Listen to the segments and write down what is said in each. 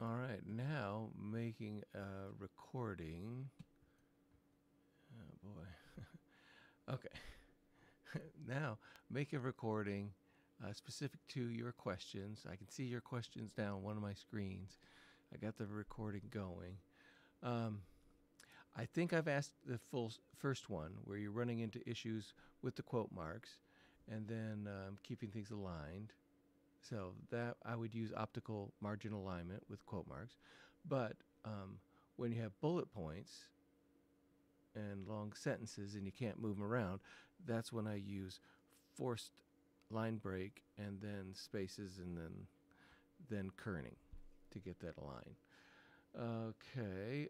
All right, now making a recording. Oh boy. Okay. Now make a recording specific to your questions. I can see your questions now on one of my screens. I got the recording going. Um, I think I've asked the full first one where you're running into issues with the quote marks and then keeping things aligned. So that I would use optical margin alignment with quote marks. But when you have bullet points and long sentences and you can't move them around, that's when I use forced line break and then spaces and then kerning to get that aligned. Okay.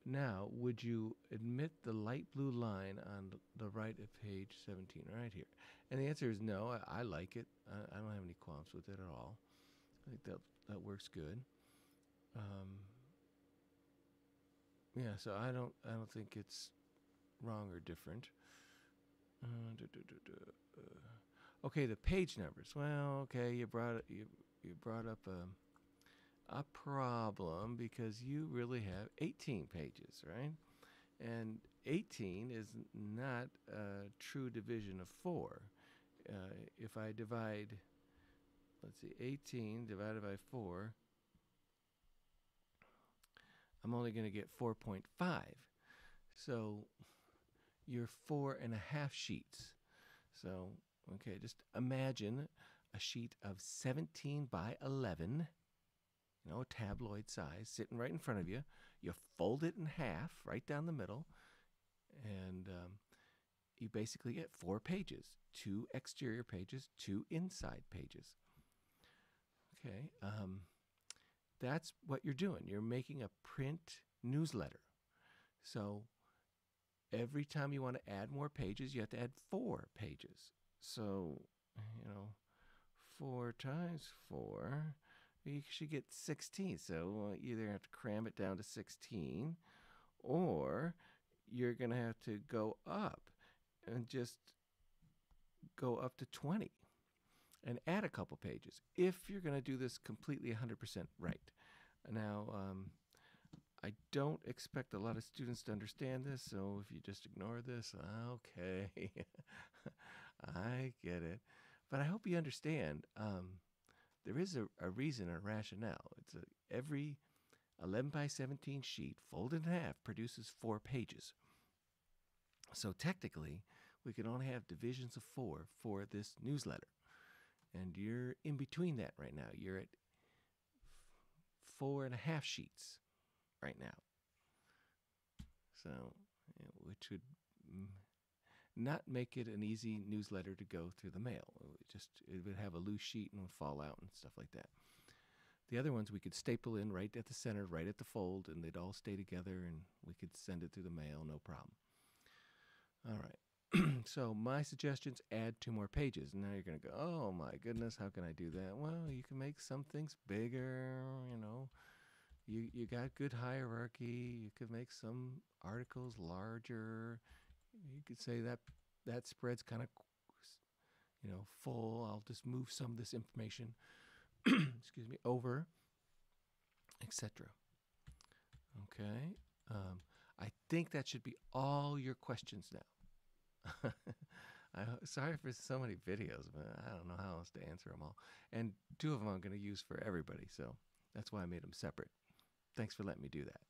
Now, would you admit the light blue line on the right of page 17, right here? And the answer is no. I like it. I don't have any qualms with it at all. I think that works good. Um, yeah. So I don't think it's wrong or different. Duh, duh, duh, duh, Okay, the page numbers. Well, okay, you brought up a problem because you really have 18 pages, right? And 18 is not a true division of 4. If I divide, let's see, 18 divided by 4, I'm only going to get 4.5. So you're 4.5 sheets. So, okay, just imagine a sheet of 17 by 11, a tabloid size, sitting right in front of you. You fold it in half, right down the middle, and you basically get 4 pages, 2 exterior pages, 2 inside pages. Okay, that's what you're doing. You're making a print newsletter. So every time you want to add more pages, you have to add 4 pages. So, you know, 4 times 4, you should get 16. So you either have to cram it down to 16 or you're going to have to go up and just go up to 20 and add a couple pages if you're going to do this completely 100% right. Now, I don't expect a lot of students to understand this, so if you just ignore this, okay, I get it. But I hope you understand there is a reason and a rationale. Every 11 by 17 sheet folded in half produces 4 pages. So technically, we can only have divisions of 4 for this newsletter. And you're in between that right now. You're at 4.5 sheets right now. So, which would not make it an easy newsletter to go through the mail. It would have a loose sheet and would fall out and stuff like that. The other ones we could staple in right at the center, right at the fold, and they'd all stay together, and we could send it through the mail, no problem. All right. So my suggestions: add 2 more pages. And now you're going to go, oh my goodness, how can I do that? Well, you can make some things bigger. You got good hierarchy. You could make some articles larger. You could say that spread's kind of full. I'll just move some of this information, excuse me, over, etc. Okay. I think that should be all your questions now. Sorry for so many videos, but I don't know how else to answer them all. And 2 of them I'm going to use for everybody, so that's why I made them separate. Thanks for letting me do that.